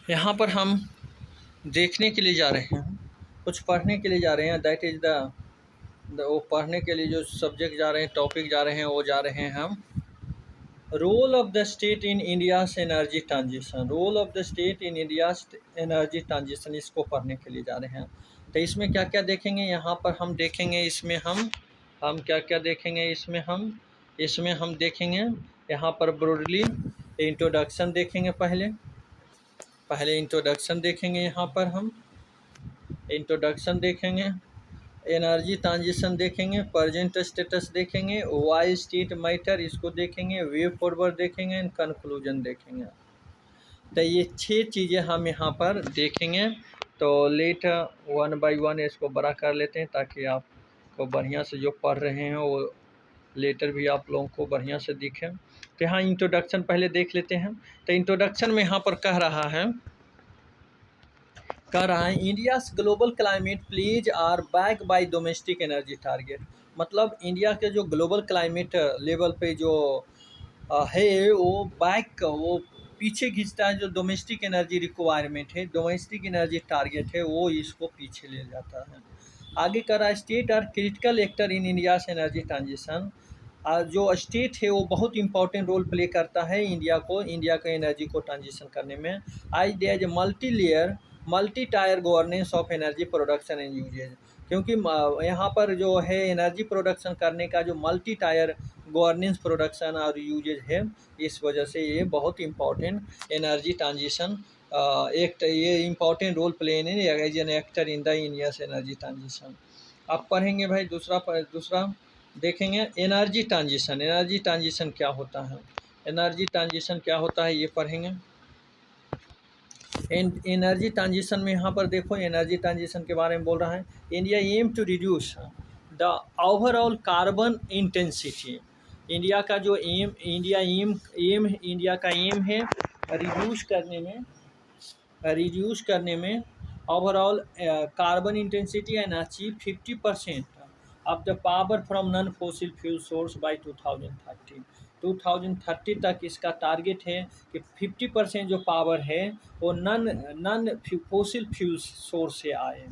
यहाँ पर हम देखने के लिए जा रहे हैं, कुछ पढ़ने के लिए जा रहे हैं। दैट इज़ द वो पढ़ने के लिए जो सब्जेक्ट जा रहे हैं, टॉपिक जा रहे हैं, वो जा रहे हैं हम role of the state in India's energy transition. Role of the state in India's energy transition, इसको पढ़ने के लिए जा रहे हैं। तो इसमें क्या क्या देखेंगे, यहाँ पर हम देखेंगे, इसमें हम क्या क्या देखेंगे, इसमें हम देखेंगे यहाँ पर ब्रॉडली इंट्रोडक्शन देखेंगे। पहले इंट्रोडक्शन देखेंगे, यहाँ पर हम इंट्रोडक्शन देखेंगे, एनर्जी ट्रांजिशन देखेंगे, प्रेजेंट स्टेटस देखेंगे, वाई स्टेट मैटर इसको देखेंगे, वे फॉरवर्ड देखेंगे एंड कंक्लूजन देखेंगे। तो ये 6 चीज़ें हम यहाँ पर देखेंगे। तो लेट वन बाय वन इसको बड़ा कर लेते हैं ताकि आपको बढ़िया से जो पढ़ रहे हैं वो लेटर भी आप लोगों को बढ़िया से दिखे। तो यहाँ इंट्रोडक्शन पहले देख लेते हैं। तो इंट्रोडक्शन में यहाँ पर कह रहा है India's global climate please are back by domestic energy target. मतलब इंडिया के जो ग्लोबल क्लाइमेट लेवल पे जो है वो पीछे खींचता है। जो डोमेस्टिक एनर्जी रिक्वायरमेंट है, डोमेस्टिक एनर्जी टारगेट है, वो इसको पीछे ले जाता है। आगे कर रहा है state are critical actor in India's energy transition. जो स्टेट है वो बहुत इंपॉर्टेंट रोल प्ले करता है इंडिया के एनर्जी को ट्रांजिशन करने में। आज the age multi layer multi tier governance of energy production and usage. क्योंकि यहाँ पर जो है एनर्जी प्रोडक्शन करने का जो मल्टी टायर गवर्नेंस प्रोडक्शन और यूजेज है, इस वजह से ये बहुत इम्पॉर्टेंट एनर्जी ट्रांजिशन ये important role play in as an actor in the India's energy transition. आप पढ़ेंगे भाई दूसरा देखेंगे एनर्जी ट्रांजिशन। एनर्जी ट्रांजिशन क्या होता है, एनर्जी ट्रांजिशन क्या होता है ये पढ़ेंगे। एनर्जी ट्रांजिशन में यहाँ पर देखो, एनर्जी ट्रांजिशन के बारे में बोल रहा है। India aim to reduce the overall carbon intensity. India का जो इंडिया का एम है रिड्यूस करने में overall carbon intensity and achieve 50% of the power from non fossil fuel source by 2030। 2030 तक इसका टारगेट है कि 50% जो पावर है वो नॉन फॉसिल फ्यूल सोर्स से आए,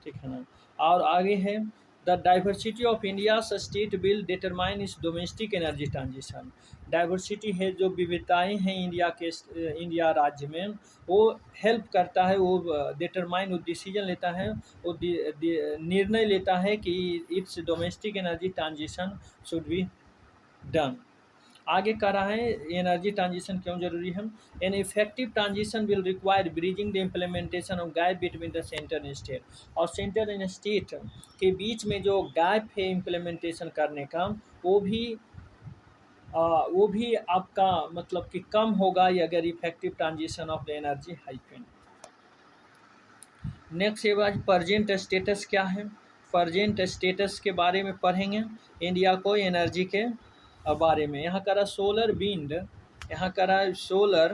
ठीक है ना। और आगे है the diversity of India state will determine इस डोमेस्टिक एनर्जी ट्रांजिशन। डाइवर्सिटी है, जो विविधताएं हैं इंडिया राज्य में, वो हेल्प करता है, वो डिटरमाइन, वो डिसीजन लेता है, वो निर्णय लेता है कि it's domestic energy transition should be done. आगे कह रहा है एनर्जी ट्रांजिशन क्यों जरूरी है। An effective transition will require bridging the implementation of gap between the centre and state. और सेंटर एंड स्टेट के बीच में जो गैप है इम्प्लीमेंटेशन करने का, वो भी आपका मतलब कि कम होगा अगर effective transition of the energy hyphen. Next ये बात प्रजेंट स्टेटस क्या है। प्रजेंट स्टेटस के बारे में पढ़ेंगे इंडिया को एनर्जी के बारे में। यहाँ करा सोलर विंड, यहाँ करा solar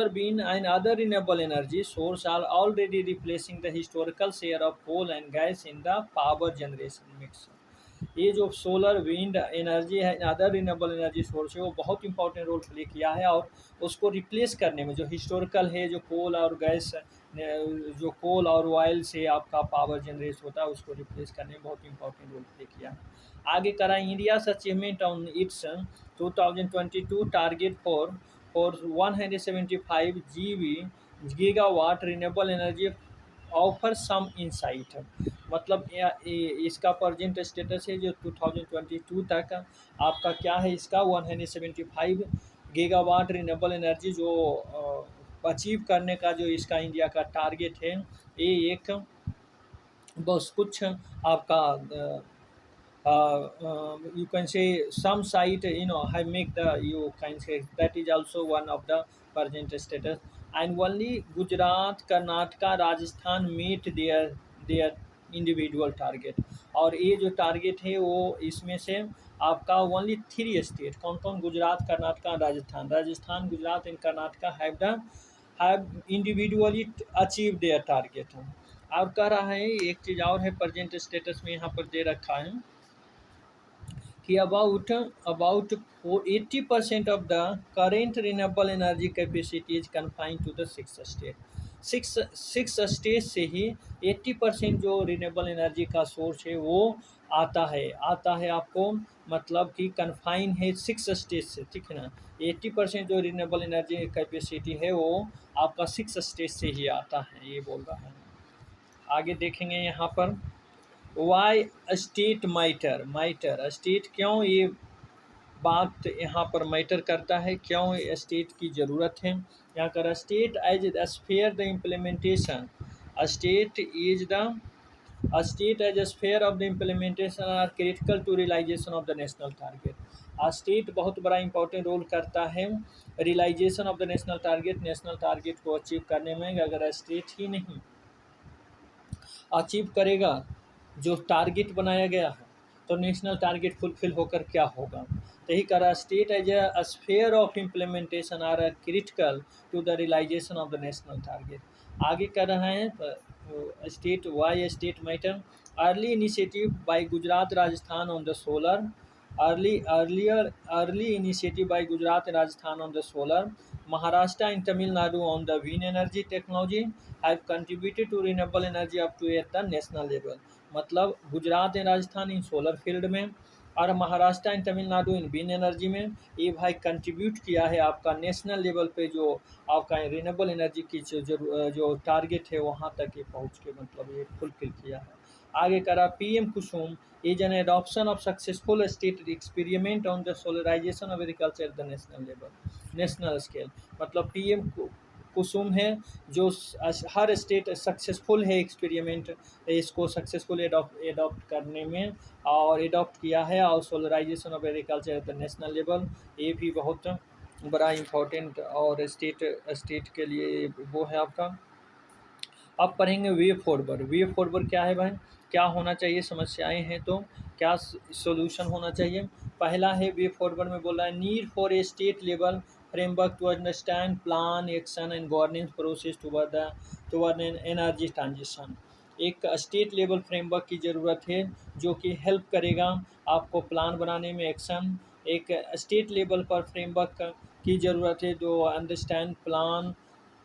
wind and other renewable energy source are already replacing the historical share of coal and gas in the power generation mix. ये जो सोलर विंड एनर्जी है, अदर रिन्यूएबल एनर्जी सोर्स है, वो बहुत important role play किया है। और उसको रिप्लेस करने में जो हिस्टोरिकल है, जो कोल और गैस, जो कोल और ऑयल से आपका पावर जनरेट होता है, उसको रिप्लेस करने में बहुत इंपॉर्टेंट रोल प्ले किया है। आगे करा India's achievement on its 2022 target for 175 gigawatt renewable energy offer some insight. मतलब इसका प्रेजेंट स्टेटस है जो 2022 तक आपका क्या है, इसका 175 गीगावाट रिन्यूएबल एनर्जी जो अचीव करने का जो इसका इंडिया का टारगेट है, ये एक बस कुछ आपका you can say some site have make the you can say that is also one of the present status. And only Gujarat, Karnataka, Rajasthan meet their individual target। और ये जो टारगेट है वो इसमें से आपका ओनली 3 स्टेट, कौन कौन, Gujarat, Karnataka, Rajasthan, Gujarat and Karnataka have individually achieve their target. और कह रहा है एक चीज़ और है प्रेजेंट स्टेटस में यहाँ पर दे रखा है कि about 80% of the current renewable energy capacity is confined to the six state. Six state से ही 80% जो रिन्यूएबल एनर्जी का सोर्स है वो आता है आपको, मतलब कि कन्फाइन है सिक्स स्टेट से, ठीक है ना। 80% जो रिन्यूएबल एनर्जी कैपेसिटी है वो आपका सिक्स स्टेट से ही आता है, ये बोल रहा है। आगे देखेंगे यहाँ पर वाई स्टेट मैटर स्टेट क्यों ये बात यहाँ पर मैटर करता है, क्यों स्टेट की ज़रूरत है। यहाँ कर state as sphere the implementation, state is the state as sphere of the implementation are critical to realization of the national target. State बहुत बड़ा इंपॉर्टेंट रोल करता है realization of the national target को अचीव करने में। अगर state ही नहीं achieve करेगा जो टारगेट बनाया गया है तो नेशनल टारगेट फुलफिल होकर क्या होगा। तो यही करा state as a sphere of implementation are critical to the realization of the national target. आगे कर रहे हैं state wise state matter, early initiative by Gujarat Rajasthan on the solar, early initiative by Gujarat and Rajasthan on the solar, Maharashtra and Tamil Nadu on the wind energy technology have contributed to renewable energy up to at the national level। मतलब Gujarat and Rajasthan in solar field में और Maharashtra and Tamil Nadu in wind energy में ये भाई contribute किया है आपका national level पे, जो आपका रिन्यूएबल एनर्जी की जो टारगेट है वहाँ तक ये पहुँच के मतलब ये फुलफिल किया है। आगे करा PM Kusum is an adoption of successful state experiment on the solarization of agriculture at the national scale। मतलब पीएम कुसुम है जो हर स्टेट सक्सेसफुल है एक्सपेरिमेंट इसको सक्सेसफुल एडॉप्ट करने में और एडॉप्ट किया है, और solarization of agriculture at the national level ये भी बहुत बड़ा इम्पोर्टेंट और स्टेट के लिए वो है आपका। अब पढ़ेंगे वे फॉरवर्ड क्या है भाई, क्या होना चाहिए, समस्याएं हैं तो क्या सॉल्यूशन होना चाहिए। पहला है वे फॉरवर्ड में बोल रहा है need for a state level framework to understand plan action and governance process toward an energy transition. एक स्टेट लेवल फ्रेमवर्क की ज़रूरत है जो कि हेल्प करेगा आपको प्लान बनाने में, एक्शन। एक स्टेट लेवल पर फ्रेमवर्क की ज़रूरत है जो understand plan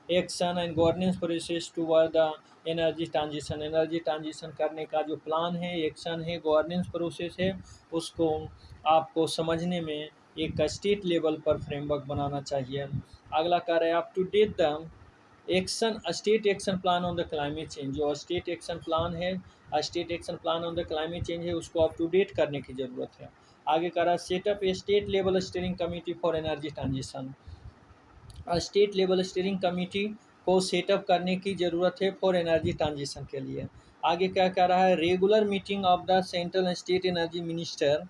action and governance process toward the energy transition करने का जो प्लान है, एक्शन है, गवर्नेंस प्रोसेस है, उसको आपको समझने में एक स्टेट लेवल पर फ्रेमवर्क बनाना चाहिए। अगला कार्य up to date the action state action plan on the climate change. जो स्टेट एक्शन प्लान है, state action plan on the climate change है, उसको अप टू डेट करने की ज़रूरत है। आगे करा setup A state level steering committee for energy transition. State level steering committee को सेटअप करने की ज़रूरत है फॉर एनर्जी ट्रांजिशन के लिए। आगे क्या कह रहा है regular meeting of the central and state energy minister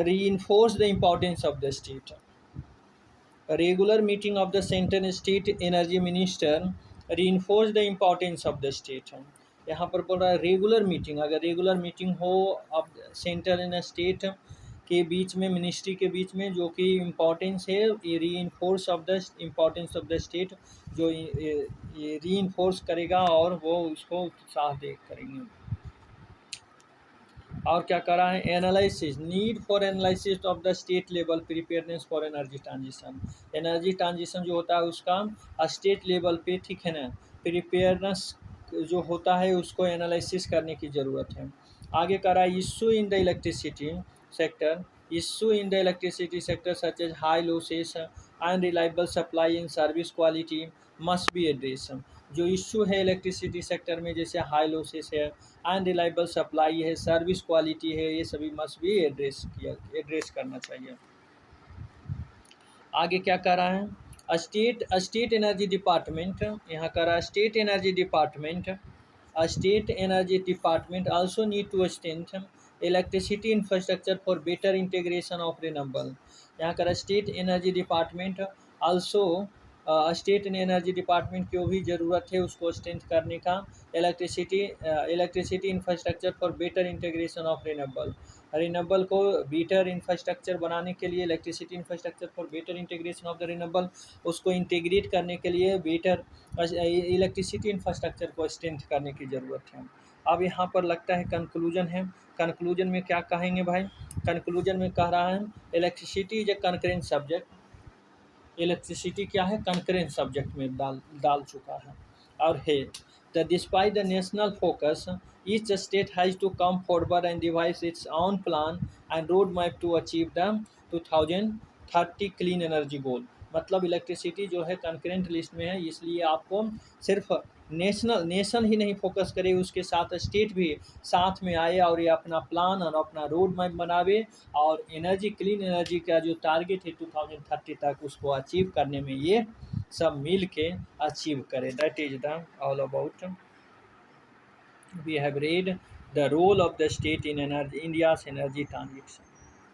reinforce the importance of the state। Regular meeting of the central and state energy minister reinforce the importance of the state। यहाँ पर बोल रहा है रेगुलर मीटिंग, अगर regular meeting हो अब central and state के बीच में, मिनिस्ट्री के बीच में, जो कि इम्पोर्टेंस है ये reinforce of the importance of the state, जो ये रीइंफोर्स करेगा और वो उसको उत्साह दे करेंगे। और क्या कर रहा है analysis need for analysis of the state level preparedness for energy transition. Energy transition जो होता है उसका स्टेट लेवल पे, ठीक है ना, प्रिपेयरनेस जो होता है उसको एनालिसिस करने की ज़रूरत है। आगे कर रहा है issue in the electricity sector such as high losses unreliable supply and service quality must be address. जो इशू है इलेक्ट्रिसिटी सेक्टर में जैसे हाई लॉसेस है, अनरिलायबल सप्लाई है, सर्विस क्वालिटी है, ये सभी मस्ट भी एड्रेस करना चाहिए। आगे क्या कर रहा है स्टेट एनर्जी डिपार्टमेंट, यहाँ कर रहा है state energy department also need to strengthen electricity infrastructure for better integration of renewable. यहाँ कर state energy department also state energy department की भी ज़रूरत है उसको स्ट्रेंथ करने का, electricity infrastructure for better integration of renewable को बेटर इंफ्रास्ट्रक्चर बनाने के लिए, electricity infrastructure for better integration of the renewable, उसको इंटीग्रेट करने के लिए बेटर इलेक्ट्रिसिटी इंफ्रास्ट्रक्चर को स्ट्रेंथ करने की ज़रूरत है। अब यहाँ पर लगता है कंक्लूजन है। कंक्लूजन में क्या कहेंगे भाई? कंक्लूजन में कह रहा है electricity is a concurrent subject. Electricity क्या है? कंकरेंट सब्जेक्ट में डाल चुका है। और है the despite the national focus each state has to come forward and devise its own plan and road map to achieve the 2030 clean energy goal. मतलब electricity जो है कंकरेंट लिस्ट में है, इसलिए आपको सिर्फ नेशन ही नहीं फोकस करे, उसके साथ स्टेट भी साथ में आए और ये अपना प्लान और अपना रोड मैप बनावे और एनर्जी क्लीन एनर्जी का जो टारगेट है 2030 तक उसको अचीव करने में ये सब मिल के अचीव करे। That is the all about we have read the role of the state in energy, India's energy transition.